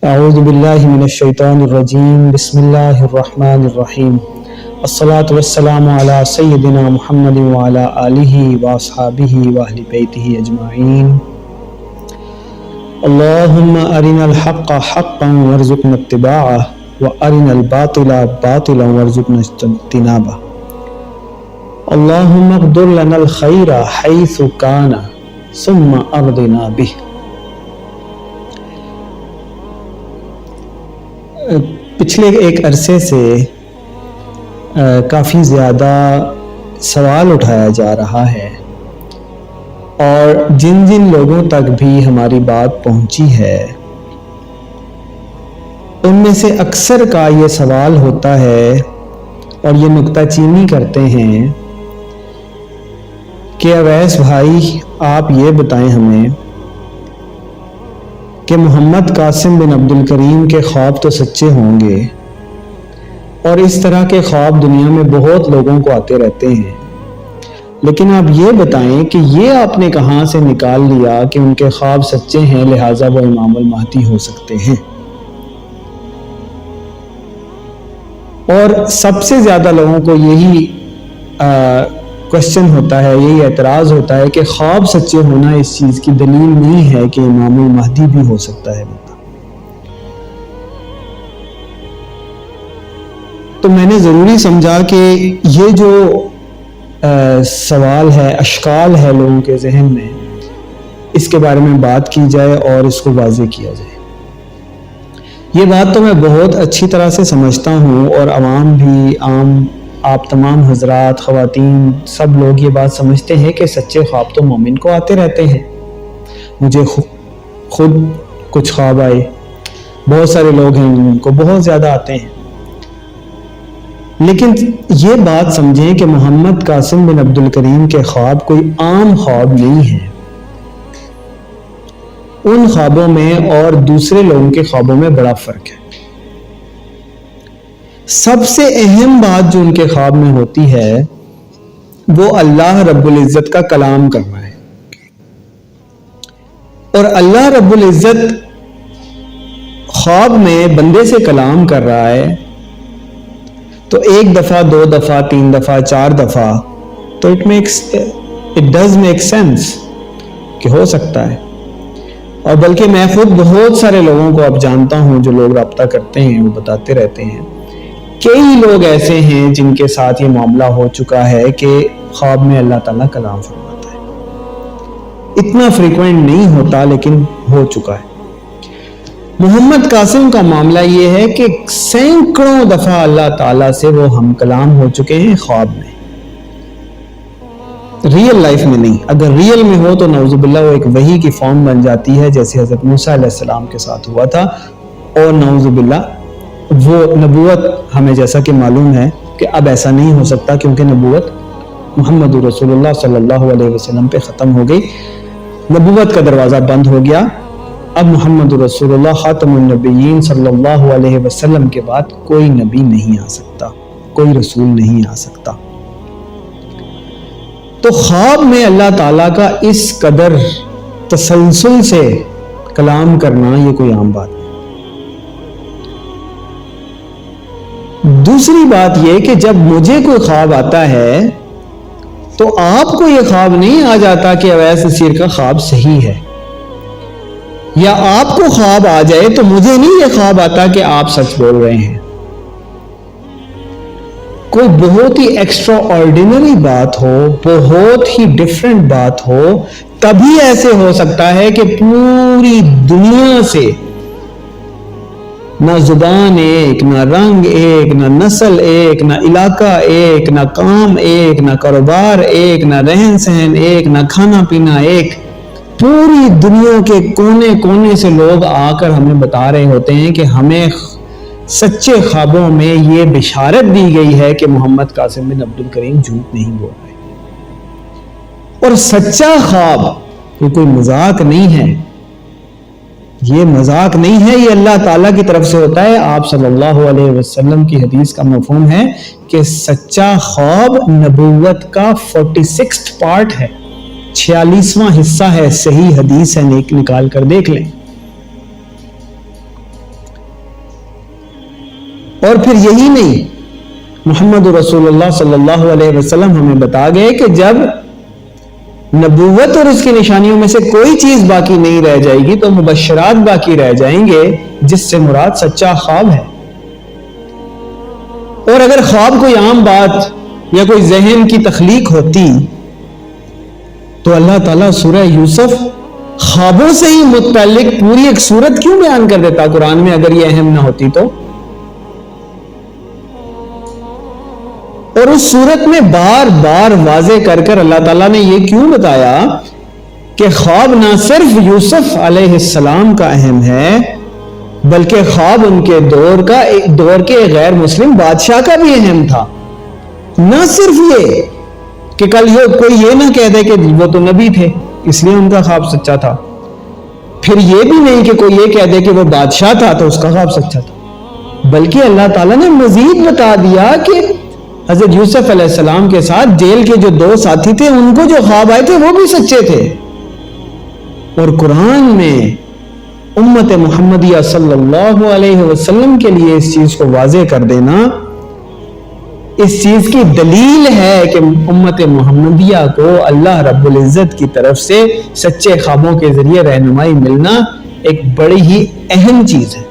اعوذ باللہ من الشیطان الرجیم بسم اللہ الرحمن الرحیم الصلاۃ والسلام علی سیدنا محمد وعلی آلہ واصحابہ واہل بیتہ اجمعین اللہم ارنا الحق حقا وارزقنا اتباعہ وارنا الباطل باطلا وارزقنا اجتنابہ اللہم اقدر لنا الخیر حیث کان ثم ارضنا بہ۔ پچھلے ایک عرصے سے کافی زیادہ سوال اٹھایا جا رہا ہے اور جن جن لوگوں تک بھی ہماری بات پہنچی ہے ان میں سے اکثر کا یہ سوال ہوتا ہے اور یہ نکتہ چینی کرتے ہیں کہ اویس بھائی آپ یہ بتائیں ہمیں کہ محمد قاسم بن عبد الکریم کے خواب تو سچے ہوں گے اور اس طرح کے خواب دنیا میں بہت لوگوں کو آتے رہتے ہیں، لیکن آپ یہ بتائیں کہ یہ آپ نے کہاں سے نکال لیا کہ ان کے خواب سچے ہیں لہٰذا وہ امام المہدی ہو سکتے ہیں؟ اور سب سے زیادہ لوگوں کو یہی کوشچن ہوتا ہے، یہی اعتراض ہوتا ہے کہ خواب سچے ہونا اس چیز کی دلیل نہیں ہے کہ امام المہدی بھی ہو سکتا ہے بندہ۔ تو میں نے ضروری سمجھا کہ یہ جو سوال ہے، اشکال ہے لوگوں کے ذہن میں، اس کے بارے میں بات کی جائے اور اس کو واضح کیا جائے۔ یہ بات تو میں بہت اچھی طرح سے سمجھتا ہوں اور عوام بھی، عام آپ تمام حضرات، خواتین، سب لوگ یہ بات سمجھتے ہیں کہ سچے خواب تو مومن کو آتے رہتے ہیں۔ مجھے خود کچھ خواب آئے، بہت سارے لوگ ہیں جن کو بہت زیادہ آتے ہیں، لیکن یہ بات سمجھیں کہ محمد قاسم بن عبد الکریم کے خواب کوئی عام خواب نہیں ہے۔ ان خوابوں میں اور دوسرے لوگوں کے خوابوں میں بڑا فرق ہے۔ سب سے اہم بات جو ان کے خواب میں ہوتی ہے وہ اللہ رب العزت کا کلام کرنا ہے، اور اللہ رب العزت خواب میں بندے سے کلام کر رہا ہے تو ایک دفعہ، دو دفعہ، تین دفعہ، چار دفعہ، تو it does make sense کہ ہو سکتا ہے۔ اور بلکہ میں خود بہت سارے لوگوں کو اب جانتا ہوں جو لوگ رابطہ کرتے ہیں، وہ بتاتے رہتے ہیں، کئی لوگ ایسے ہیں جن کے ساتھ یہ معاملہ ہو چکا ہے کہ خواب میں اللہ تعالیٰ کلام فرماتا ہے۔ اتنا فریکوینٹ نہیں ہوتا لیکن ہو چکا ہے۔ محمد قاسم کا معاملہ یہ ہے کہ سینکڑوں دفعہ اللہ تعالیٰ سے وہ ہم کلام ہو چکے ہیں خواب میں، ریئل لائف میں نہیں۔ اگر ریئل میں ہو تو نعوذ باللہ وہ ایک وحی کی فارم بن جاتی ہے، جیسے حضرت موسیٰ علیہ السلام کے ساتھ ہوا تھا، اور نعوذ باللہ وہ نبوت ہمیں جیسا کہ معلوم ہے کہ اب ایسا نہیں ہو سکتا، کیونکہ نبوت محمد رسول اللہ صلی اللہ علیہ وسلم پہ ختم ہو گئی، نبوت کا دروازہ بند ہو گیا۔ اب محمد رسول اللہ خاتم النبیین صلی اللہ علیہ وسلم کے بعد کوئی نبی نہیں آ سکتا، کوئی رسول نہیں آ سکتا۔ تو خواب میں اللہ تعالیٰ کا اس قدر تسلسل سے کلام کرنا یہ کوئی عام بات نہیں۔ دوسری بات یہ کہ جب مجھے کوئی خواب آتا ہے تو آپ کو یہ خواب نہیں آ جاتا کہ اویس نصیر کا خواب صحیح ہے، یا آپ کو خواب آ جائے تو مجھے نہیں یہ خواب آتا کہ آپ سچ بول رہے ہیں۔ کوئی بہت ہی ایکسٹرا آرڈینری بات ہو، بہت ہی ڈفرینٹ بات ہو، تبھی ایسے ہو سکتا ہے کہ پوری دنیا سے نہ زبان ایک، نہ رنگ ایک، نہ نسل ایک، نہ علاقہ ایک، نہ کام ایک، نہ کاروبار ایک، نہ رہن سہن ایک، نہ کھانا پینا ایک، پوری دنیا کے کونے کونے سے لوگ آ کر ہمیں بتا رہے ہوتے ہیں کہ ہمیں سچے خوابوں میں یہ بشارت دی گئی ہے کہ محمد قاسم بن عبد الکریم جھوٹ نہیں بول رہے۔ اور سچا خواب یہ کوئی مذاق نہیں ہے، یہ مذاق نہیں ہے، یہ اللہ تعالیٰ کی طرف سے ہوتا ہے۔ آپ صلی اللہ علیہ وسلم کی حدیث کا مفہوم ہے کہ سچا خواب نبوت کا 46 پارٹ ہے، 46واں حصہ ہے، صحیح حدیث ہے، نکال کر دیکھ لیں۔ اور پھر یہی نہیں، محمد رسول اللہ صلی اللہ علیہ وسلم ہمیں بتا گئے کہ جب نبوت اور اس کی نشانیوں میں سے کوئی چیز باقی نہیں رہ جائے گی تو مبشرات باقی رہ جائیں گے، جس سے مراد سچا خواب ہے۔ اور اگر خواب کوئی عام بات یا کوئی ذہن کی تخلیق ہوتی تو اللہ تعالیٰ سورہ یوسف خوابوں سے ہی متعلق پوری ایک سورت کیوں بیان کر دیتا قرآن میں اگر یہ اہم نہ ہوتی تو؟ اور اس سورت میں بار بار واضح کر کر اللہ تعالیٰ نے یہ کیوں بتایا کہ خواب نہ صرف یوسف علیہ السلام کا اہم ہے بلکہ خواب ان کے دور کے غیر مسلم بادشاہ کا بھی اہم تھا۔ نہ صرف یہ کہ کل کوئی یہ نہ کہہ دے کہ وہ تو نبی تھے اس لیے ان کا خواب سچا تھا، پھر یہ بھی نہیں کہ کوئی یہ کہہ دے کہ وہ بادشاہ تھا تو اس کا خواب سچا تھا، بلکہ اللہ تعالیٰ نے مزید بتا دیا کہ حضرت یوسف علیہ السلام کے ساتھ جیل کے جو 2 ساتھی تھے ان کو جو خواب آئے تھے وہ بھی سچے تھے۔ اور قرآن میں امت محمدیہ صلی اللہ علیہ وسلم کے لیے اس چیز کو واضح کر دینا اس چیز کی دلیل ہے کہ امت محمدیہ کو اللہ رب العزت کی طرف سے سچے خوابوں کے ذریعے رہنمائی ملنا ایک بڑی ہی اہم چیز ہے۔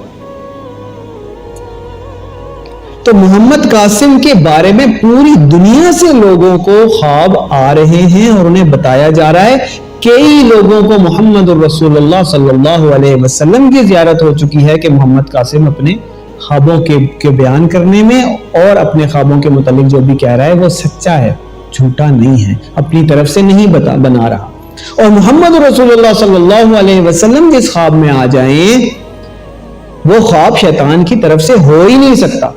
تو محمد قاسم کے بارے میں پوری دنیا سے لوگوں کو خواب آ رہے ہیں اور انہیں بتایا جا رہا ہے۔ کئی لوگوں کو محمد الرسول اللہ صلی اللہ علیہ وسلم کی زیارت ہو چکی ہے کہ محمد قاسم اپنے خوابوں کے بیان کرنے میں اور اپنے خوابوں کے متعلق جو بھی کہہ رہا ہے وہ سچا ہے، جھوٹا نہیں ہے، اپنی طرف سے نہیں بنا رہا۔ اور محمد رسول اللہ صلی اللہ علیہ وسلم جس خواب میں آ جائیں وہ خواب شیطان کی طرف سے ہو ہی نہیں سکتا،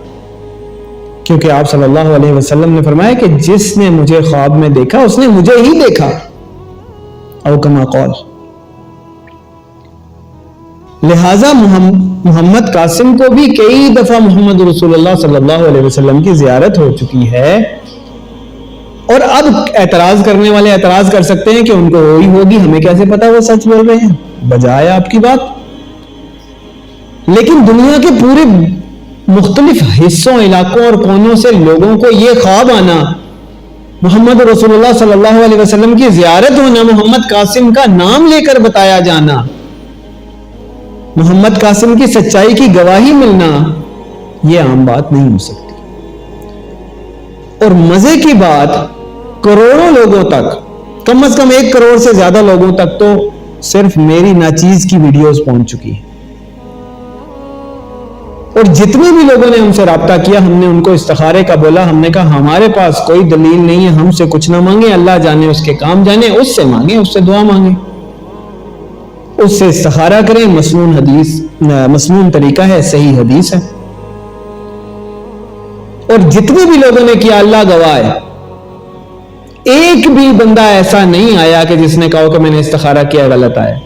کیونکہ آپ صلی اللہ علیہ وسلم نے فرمایا کہ جس نے مجھے خواب میں دیکھا اس نے مجھے ہی دیکھا، او کما قال۔ لہٰذا محمد قاسم کو بھی کئی دفعہ محمد رسول اللہ صلی اللہ علیہ وسلم کی زیارت ہو چکی ہے، اور اب اعتراض کرنے والے اعتراض کر سکتے ہیں کہ ان کو ہوئی ہوگی، ہمیں کیسے پتا وہ سچ بول رہے ہیں، بجائے آپ کی بات۔ لیکن دنیا کے پورے مختلف حصوں، علاقوں اور کونوں سے لوگوں کو یہ خواب آنا، محمد رسول اللہ صلی اللہ علیہ وسلم کی زیارت ہونا، محمد قاسم کا نام لے کر بتایا جانا، محمد قاسم کی سچائی کی گواہی ملنا، یہ عام بات نہیں ہو سکتی۔ اور مزے کی بات، کروڑوں لوگوں تک، کم از کم 1 کروڑ سے زیادہ لوگوں تک تو صرف میری ناچیز کی ویڈیوز پہنچ چکی ہیں، اور جتنے بھی لوگوں نے ہم سے رابطہ کیا ہم نے ان کو استخارے کا بولا، ہم نے کہا ہمارے پاس کوئی دلیل نہیں ہے، ہم سے کچھ نہ مانگیں، اللہ جانے اس کے کام جانے، اس سے مانگیں، اس سے دعا مانگیں، اس سے استخارہ کریں، مسنون طریقہ ہے، صحیح حدیث ہے۔ اور جتنے بھی لوگوں نے کیا اللہ گواہ ہے، ایک بھی بندہ ایسا نہیں آیا کہ جس نے کہا کہ میں نے استخارہ کیا غلط آیا۔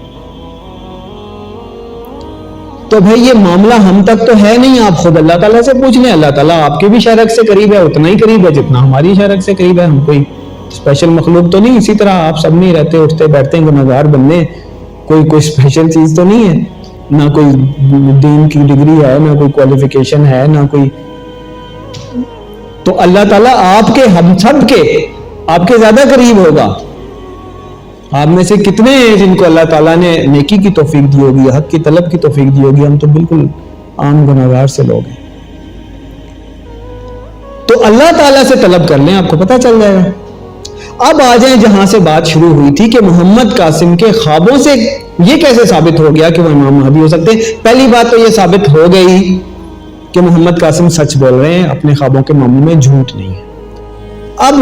تو بھئی یہ معاملہ ہم تک تو ہے نہیں، آپ خود اللہ تعالیٰ سے پوچھ لیں، اللہ تعالیٰ آپ کے بھی شرک سے قریب ہے، اتنا ہی قریب ہے جتنا ہماری شرک سے قریب ہے، ہم کوئی اسپیشل مخلوق تو نہیں، اسی طرح آپ سب نہیں رہتے اٹھتے بیٹھتے ہیں گناہگار بندے، کوئی اسپیشل چیز تو نہیں ہے، نہ کوئی دین کی ڈگری ہے، نہ کوئی کوالیفیکیشن ہے، نہ کوئی، تو اللہ تعالیٰ آپ کے ہم سب کے آپ کے زیادہ قریب ہوگا۔ آپ میں سے کتنے ہیں جن کو اللہ تعالیٰ نے نیکی کی توفیق دی ہوگی، حق کی طلب کی توفیق دی ہوگی، ہم تو بالکل عام گناہگار سے لوگ ہیں۔ تو اللہ تعالیٰ سے طلب کر لیں، آپ کو پتہ چل جائے گا۔ اب آ جائیں جہاں سے بات شروع ہوئی تھی کہ محمد قاسم کے خوابوں سے یہ کیسے ثابت ہو گیا کہ وہ امام مہدی ہو سکتے ہیں۔ پہلی بات تو یہ ثابت ہو گئی کہ محمد قاسم سچ بول رہے ہیں، اپنے خوابوں کے معاملے میں جھوٹ نہیں ہے۔ اب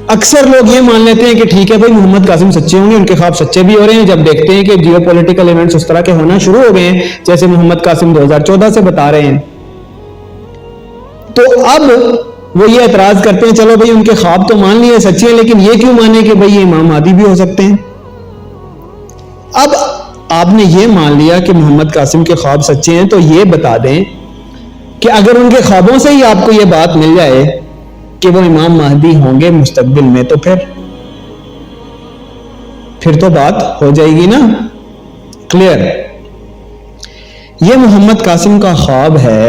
اکثر لوگ یہ مان لیتے ہیں کہ ٹھیک ہے بھائی محمد قاسم سچے ہوں گے، ان کے خواب سچے بھی ہو رہے ہیں، جب دیکھتے ہیں کہ جیو پولیٹیکل ایونٹس اس طرح کے ہونا شروع ہو گئے ہیں جیسے محمد قاسم 2014 سے بتا رہے ہیں، تو اب وہ یہ اعتراض کرتے ہیں چلو بھائی ان کے خواب تو مان لیے سچے ہیں، لیکن یہ کیوں مانے کہ بھائی یہ امام مہدی بھی ہو سکتے ہیں۔ اب آپ نے یہ مان لیا کہ محمد قاسم کے خواب سچے ہیں، تو یہ بتا دیں کہ اگر ان کے خوابوں سے ہی آپ کو یہ بات مل جائے کہ وہ امام مہدی ہوں گے مستقبل میں، تو پھر تو بات ہو جائے گی نا کلیئر۔ یہ محمد قاسم کا خواب ہے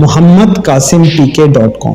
mohammadkasim.pk.com,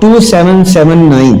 2779।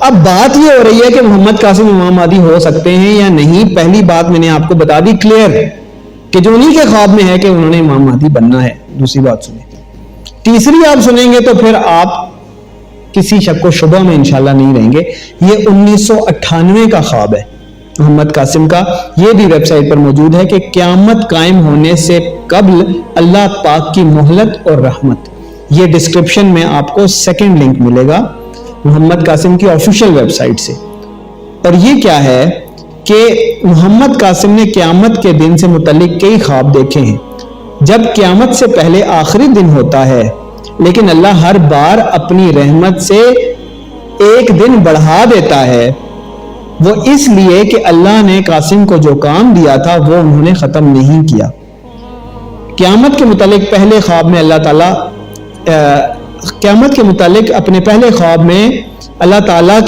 اب بات یہ ہو رہی ہے کہ محمد قاسم امام مہدی ہو سکتے ہیں یا نہیں. پہلی بات میں نے آپ کو بتا دی کلیئر کہ جو انہی کے خواب میں ہے کہ انہوں نے امام مہدی بننا ہے. دوسری بات سنیں. تیسری آپ سنیں گے تو پھر آپ کسی شک و شبہ میں انشاءاللہ نہیں رہیں گے. یہ 1998 کا خواب ہے محمد قاسم کا. یہ بھی ویب سائٹ پر موجود ہے کہ قیامت قائم ہونے سے قبل اللہ پاک کی مہلت اور رحمت. یہ ڈسکرپشن میں آپ کو سیکنڈ لنک ملے گا محمد قاسم کی آفیشیل ویب سائٹ سے. اور یہ کیا ہے کہ محمد قاسم نے قیامت کے دن سے متعلق کئی خواب دیکھے ہیں. جب قیامت سے پہلے آخری دن ہوتا ہے لیکن اللہ ہر بار اپنی رحمت سے ایک دن بڑھا دیتا ہے. وہ اس لیے کہ اللہ نے قاسم کو جو کام دیا تھا وہ انہوں نے ختم نہیں کیا. قیامت کے متعلق پہلے خواب میں اللہ تعالیٰ قیامت کے متعلق اپنے پہلے خواب میں اللہ تعالیٰ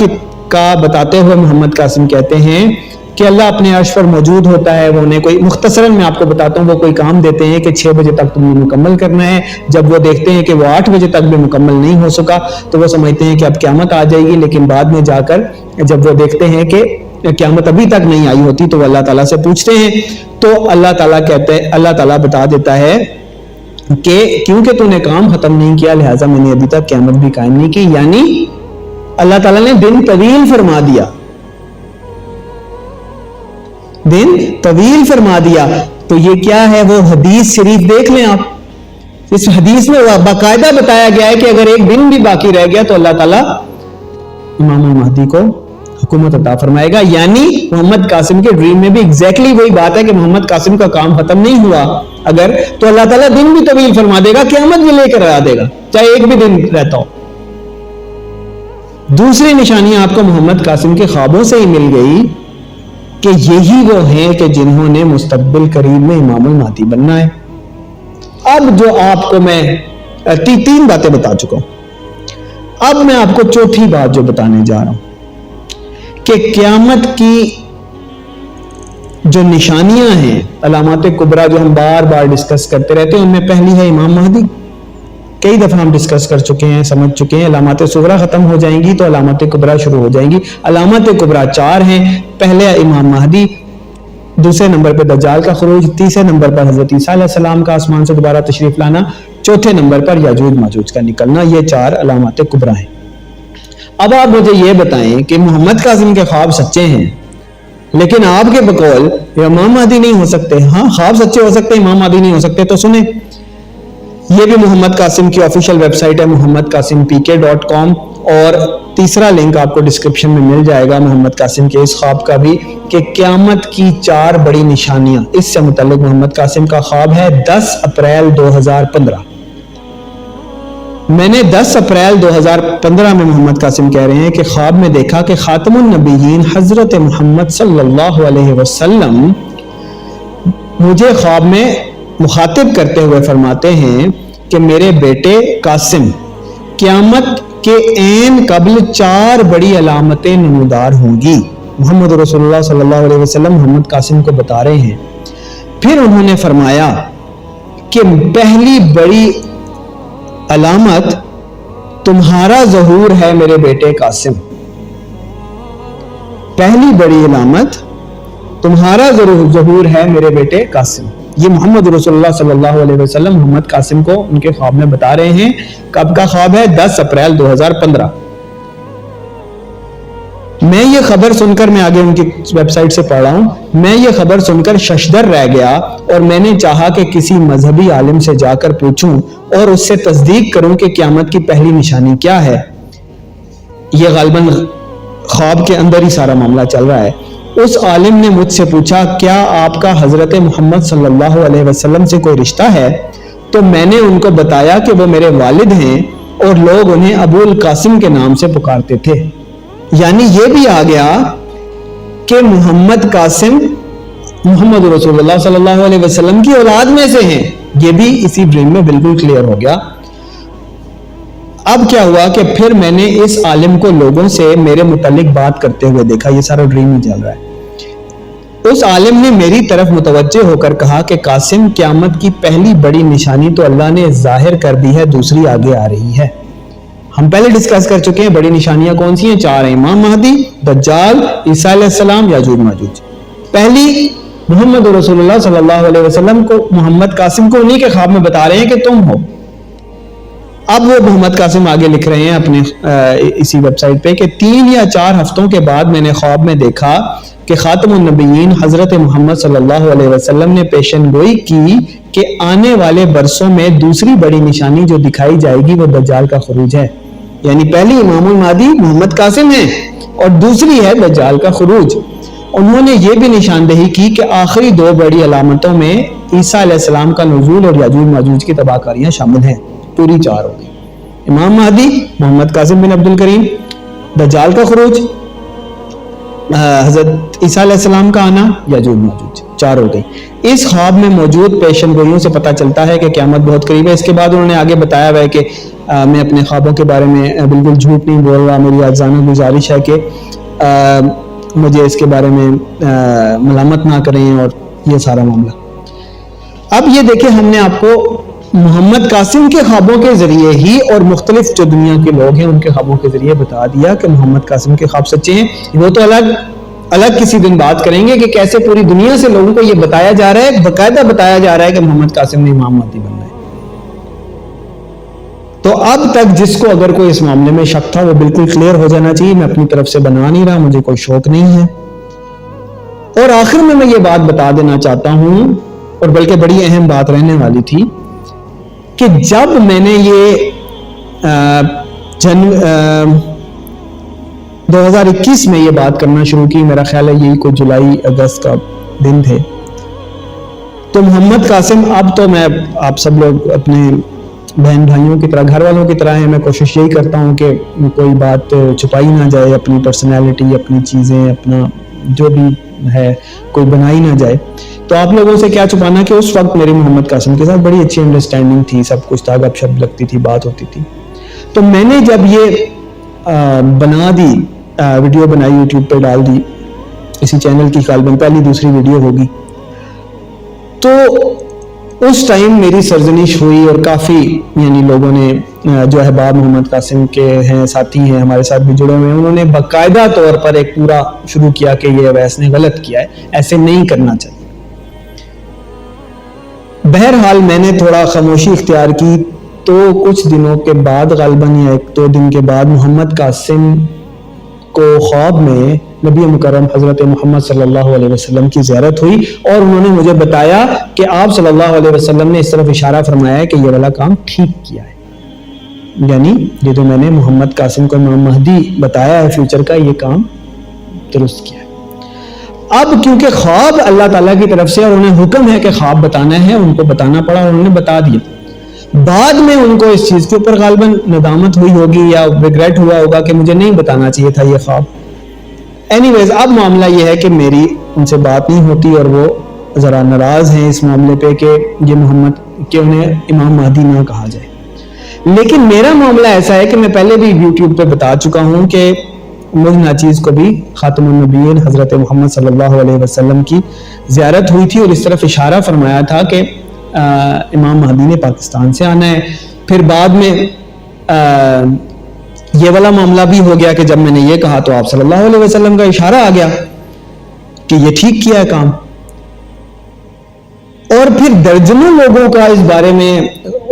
کا بتاتے ہوئے محمد قاسم کہتے ہیں کہ اللہ اپنے عرش پر موجود ہوتا ہے. وہ انہیں کوئی مختصراً میں آپ کو بتاتا ہوں, وہ کوئی کام دیتے ہیں کہ 6 بجے تک تم نے مکمل کرنا ہے. جب وہ دیکھتے ہیں کہ وہ 8 بجے تک بھی مکمل نہیں ہو سکا تو وہ سمجھتے ہیں کہ اب قیامت آ جائے گی. لیکن بعد میں جا کر جب وہ دیکھتے ہیں کہ قیامت ابھی تک نہیں آئی ہوتی تو وہ اللہ تعالیٰ سے پوچھتے ہیں. تو اللہ تعالیٰ بتا دیتا ہے کہ کیونکہ تو نے کام ختم نہیں کیا لہٰذا میں نے ابھی تک قیامت بھی قائم نہیں کی. یعنی اللہ تعالیٰ نے دن طویل فرما دیا, دن طویل فرما دیا. تو یہ کیا ہے, وہ حدیث شریف دیکھ لیں آپ. اس حدیث میں باقاعدہ بتایا گیا ہے کہ اگر ایک دن بھی باقی رہ گیا تو اللہ تعالیٰ امام المہدی کو حکومت عطا فرمائے گا. یعنی محمد قاسم کے ڈریم میں بھی ایگزیکٹلی وہی بات ہے کہ محمد قاسم کا کام ختم نہیں ہوا اگر, تو اللہ تعالیٰ دن بھی طویل فرما دے گا, قیامت بھی لے کر آ دے گا چاہے ایک بھی دن رہتا ہو. دوسری نشانیاں آپ کو محمد قاسم کے خوابوں سے ہی مل گئی کہ یہی وہ ہیں کہ جنہوں نے مستقبل قریب میں امام المہدی بننا ہے. اب جو آپ کو میں 3 باتیں بتا چکا ہوں, اب میں آپ کو چوتھی بات جو بتانے جا رہا ہوں کہ قیامت کی جو نشانیاں ہیں, علامات کبریٰ جو ہم بار بار ڈسکس کرتے رہتے ہیں, ان میں پہلی ہے امام مہدی. کئی دفعہ ہم ڈسکس کر چکے ہیں, سمجھ چکے ہیں. علامات صغریٰ ختم ہو جائیں گی تو علامات کبریٰ شروع ہو جائیں گی. علامات کبریٰ 4 ہیں. پہلے امام مہدی, دوسرے نمبر پہ دجال کا خروج, تیسرے نمبر پر حضرت عیسیٰ علیہ السلام کا آسمان سے دوبارہ تشریف لانا, چوتھے نمبر پر یاجوج ماجوج کا نکلنا. یہ 4 علامات کبریٰ ہیں. اب آپ مجھے یہ بتائیں کہ محمد قاسم کے خواب سچے ہیں لیکن آپ کے بقول امام مہدی نہیں ہو سکتے. ہاں, خواب سچے ہو سکتے, امام مہدی نہیں ہو سکتے. تو سنیں, یہ بھی محمد قاسم کی آفیشیل ویب سائٹ ہے muhammadqasimpk.com, اور تیسرا لنک آپ کو ڈسکرپشن میں مل جائے گا محمد قاسم کے اس خواب کا بھی کہ قیامت کی 4 بڑی نشانیاں. اس سے متعلق محمد قاسم کا خواب ہے 10 اپریل 2015. میں نے 10 اپریل 2015 میں محمد قاسم کہہ رہے ہیں کہ خواب میں دیکھا کہ خاتم النبیین حضرت محمد صلی اللہ علیہ وسلم مجھے خواب میں مخاطب کرتے ہوئے فرماتے ہیں کہ میرے بیٹے قاسم, قیامت کے عین قبل 4 بڑی علامتیں نمودار ہوں گی. محمد رسول اللہ صلی اللہ علیہ وسلم محمد قاسم کو بتا رہے ہیں. پھر انہوں نے فرمایا کہ پہلی بڑی علامت تمہارا ظہور ہے میرے بیٹے قاسم. پہلی بڑی علامت تمہارا ظہور ہے میرے بیٹے قاسم. یہ محمد رسول اللہ صلی اللہ علیہ وسلم محمد قاسم کو ان کے خواب میں بتا رہے ہیں. کب کا خواب ہے؟ 10 اپریل 2015. میں یہ خبر سن کر, میں آگے ان کی ویب سائٹ سے پڑھ رہا ہوں, میں یہ خبر سن کر ششدر رہ گیا اور میں نے چاہا کہ کسی مذہبی عالم سے جا کر پوچھوں اور اس سے تصدیق کروں کہ قیامت کی پہلی نشانی کیا ہے. یہ غالباً خواب کے اندر ہی سارا معاملہ چل رہا ہے. اس عالم نے مجھ سے پوچھا کیا آپ کا حضرت محمد صلی اللہ علیہ وسلم سے کوئی رشتہ ہے؟ تو میں نے ان کو بتایا کہ وہ میرے والد ہیں اور لوگ انہیں ابو القاسم کے نام سے پکارتے تھے. یعنی یہ بھی آ گیا کہ محمد قاسم محمد رسول اللہ صلی اللہ علیہ وسلم کی اولاد میں سے ہیں. یہ بھی اسی ڈریم میں بالکل کلیئر ہو گیا. اب کیا ہوا کہ پھر میں نے اس عالم کو لوگوں سے میرے متعلق بات کرتے ہوئے دیکھا. یہ سارا ڈریم ہی چل رہا ہے. اس عالم نے میری طرف متوجہ ہو کر کہا کہ قاسم, قیامت کی پہلی بڑی نشانی تو اللہ نے ظاہر کر دی ہے, دوسری آگے آ رہی ہے. ہم پہلے ڈسکس کر چکے ہیں بڑی نشانیاں کون سی ہیں، 4 ہیں، امام مہدی، دجال، عیسیٰ علیہ السلام، یاجوج ماجوج۔ پہلی محمد رسول اللہ صلی اللہ علیہ وسلم کو محمد قاسم کو انہی کے خواب میں بتا رہے ہیں کہ تم ہو۔ اب وہ محمد قاسم آگے لکھ رہے ہیں اپنے اسی ویب سائٹ پہ کہ 3 یا 4 ہفتوں کے بعد میں نے خواب میں دیکھا کہ خاتم النبیین حضرت محمد صلی اللہ علیہ وسلم نے پیشن گوئی کی کہ آنے والے برسوں میں دوسری بڑی نشانی جو دکھائی جائے گی وہ دجال کا خروج ہے۔ یعنی پہلی امام المہدی محمد قاسم ہے اور دوسری ہے دجال کا خروج۔ انہوں نے یہ بھی نشاندہی کی کہ آخری 2 بڑی علامتوں میں عیسیٰ علیہ السلام کا نزول اور یاجوج ماجوج کی تباہ کاریاں شامل ہیں۔ پوری 4 ہو گئی، امام مہدی، محمد قاسم بن عبد الکریم، دجال کا خروج، حضرت عیسیٰ علیہ السلام کا آنا، یاجوج ماجوج، 4 ہو گئی۔ اس خواب میں موجود پیشن گوئیوں سے پتہ چلتا ہے کہ قیامت بہت قریب ہے۔ اس کے بعد انہوں نے آگے بتایا ہوا ہے کہ میں اپنے خوابوں کے بارے میں بالکل جھوٹ نہیں بول رہا، میری عاجزانہ گزارش ہے کہ مجھے اس کے بارے میں ملامت نہ کریں اور یہ سارا معاملہ۔ اب یہ دیکھیں، ہم نے آپ کو محمد قاسم کے خوابوں کے ذریعے ہی اور مختلف جو دنیا کے لوگ ہیں ان کے خوابوں کے ذریعے بتا دیا کہ محمد قاسم کے خواب سچے ہیں۔ وہ تو الگ کسی دن بات کریں گے کہ کیسے پوری دنیا سے لوگوں کو یہ بتایا جا رہا ہے، باقاعدہ بتایا جا رہا ہے کہ محمد قاسم نے امام مہدی بننا ہے۔ تو اب تک جس کو اگر کوئی اس معاملے میں شک تھا وہ بالکل کلیئر ہو جانا چاہیے۔ میں اپنی طرف سے بنا نہیں رہا، مجھے کوئی شوق نہیں ہے۔ اور آخر میں یہ بات بتا دینا چاہتا ہوں، اور بلکہ بڑی اہم بات رہنے والی تھی، کہ جب میں نے یہ 2021 میں یہ بات کرنا شروع کی، میرا خیال ہے یہی کوئی جولائی اگست کا دن تھے، تو محمد قاسم، اب تو میں آپ سب لوگ اپنے بہن بھائیوں کی طرح، گھر والوں کی طرح ہیں، میں کوشش یہی کرتا ہوں کہ کوئی بات چھپائی نہ جائے، اپنی پرسنالٹی، اپنی چیزیں، اپنا جو بھی ہے کوئی بنائی نہ جائے۔ تو آپ لوگوں سے کیا چھپانا کہ اس وقت میری محمد قاسم کے ساتھ بڑی اچھی انڈرسٹینڈنگ تھی، سب کچھ تھا، گپ شپ لگتی تھی، بات ہوتی تھی۔ تو میں نے جب یہ بنا دی، ویڈیو بنائی، یوٹیوب پہ ڈال دی، اسی چینل کی غالباً پہلی دوسری ویڈیو ہوگی، تو اس ٹائم میری سرزنش ہوئی اور کافی یعنی لوگوں نے جو احباب محمد قاسم کے ہیں، ساتھی ہیں، ہمارے ساتھ بھی جڑے ہوئے ہیں، انہوں نے باقاعدہ طور پر ایک پورا شروع کیا کہ یہ اویس نے غلط کیا ہے، ایسے نہیں کرنا چاہیے۔ بہرحال میں نے تھوڑا خاموشی اختیار کی، تو کچھ دنوں کے بعد، غالباً یا 1-2 دن کے بعد، محمد قاسم کو خواب میں نبی مکرم حضرت محمد صلی اللہ علیہ وسلم کی زیارت ہوئی، اور انہوں نے مجھے بتایا کہ آپ صلی اللہ علیہ وسلم نے اس طرف اشارہ فرمایا ہے کہ یہ والا کام ٹھیک کیا ہے، یعنی یہ جو میں نے محمد قاسم کو امام مہدی بتایا ہے فیوچر کا، یہ کام درست کیا ہے۔ اب کیونکہ خواب اللہ تعالیٰ کی طرف سے اور انہیں حکم ہے کہ خواب بتانا ہے، ان کو بتانا پڑا اور انہوں نے بتا دیا۔ بعد میں ان کو اس چیز کے اوپر غالباً ندامت ہوئی ہوگی یا ریگریٹ ہوا ہوگا کہ مجھے نہیں بتانا چاہیے تھا یہ خواب۔ اینی ویز، اب معاملہ یہ ہے کہ میری ان سے بات نہیں ہوتی اور وہ ذرا ناراض ہیں اس معاملے پہ کہ یہ محمد کہ انہیں امام مہدی نہ کہا جائے۔ لیکن میرا معاملہ ایسا ہے کہ میں پہلے بھی یوٹیوب پہ بتا چکا ہوں کہ مجھ ناچیز کو بھی خاتم النبیین حضرت محمد صلی اللہ علیہ وسلم کی زیارت ہوئی تھی اور اس طرف اشارہ فرمایا تھا کہ امام مہدی نے پاکستان سے آنا ہے۔ پھر بعد میں یہ والا معاملہ بھی ہو گیا کہ جب میں نے یہ کہا تو آپ صلی اللہ علیہ وسلم کا اشارہ آ گیا کہ یہ ٹھیک کیا ہے کام، اور پھر درجنوں لوگوں کا اس بارے میں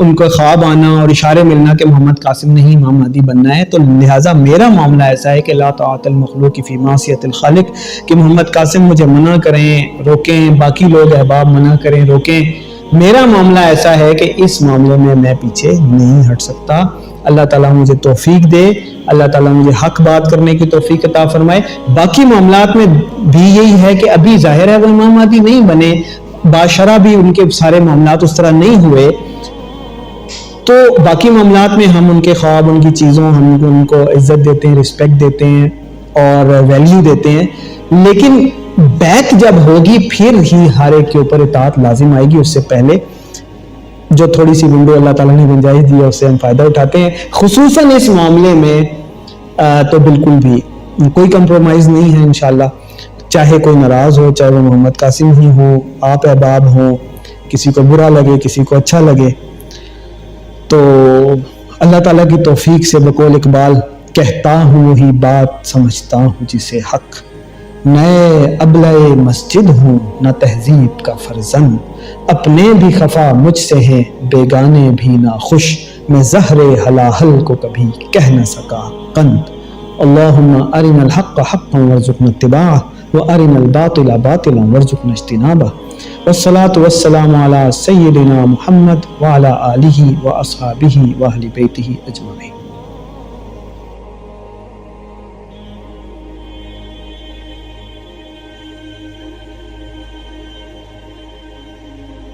ان کو خواب آنا اور اشارے ملنا کہ محمد قاسم نے ہی امام مہدی بننا ہے۔ تو لہٰذا میرا معاملہ ایسا ہے کہ لا طاعت المخلوق فی معصیۃ الخالق، کہ محمد قاسم مجھے منع کریں، روکیں، باقی لوگ احباب منع کریں، روکیں، میرا معاملہ ایسا ہے کہ اس معاملے میں پیچھے نہیں ہٹ سکتا۔ اللہ تعالیٰ مجھے توفیق دے، اللہ تعالیٰ مجھے حق بات کرنے کی توفیق عطا فرمائے۔ باقی معاملات میں بھی یہی ہے کہ ابھی ظاہر ہے وہ امام مہدی نہیں بنے، باشرہ بھی ان کے سارے معاملات اس طرح نہیں ہوئے، تو باقی معاملات میں ہم ان کے خواب، ان کی چیزوں، ہم ان کو عزت دیتے ہیں، رسپیکٹ دیتے ہیں اور ویلیو دیتے ہیں، لیکن بیک جب ہوگی پھر ہی ہر ایک کے اوپر اطاعت لازم آئے گی۔ اس سے پہلے جو تھوڑی سی ونڈو اللہ تعالیٰ نے گنجائش دی ہے اس سے ہم فائدہ اٹھاتے ہیں، خصوصاً اس معاملے میں تو بالکل بھی کوئی کمپرومائز نہیں ہے انشاءاللہ، چاہے کوئی ناراض ہو، چاہے وہ محمد قاسم ہی ہو، آپ احباب ہوں، کسی کو برا لگے، کسی کو اچھا لگے، تو اللہ تعالیٰ کی توفیق سے بقول اقبال کہتا ہوں وہی بات سمجھتا ہوں جسے حق، نئے ابلہ مسجد ہوں نہ تہذیب کا فرزند، اپنے بھی خفا مجھ سے ہیں بیگانے بھی ناخوش، میں زہر ہلاہل کو کبھی کہہ نہ سکا قند۔ اللہم ارنا الحق حقا وارزقنا اتباعہ وارنا الباطل باطلا وارزقنا اجتنابہ، والصلاة والسلام علی سیدنا محمد وعلی آلہ واصحابہ واہل بیتہ اجمعین۔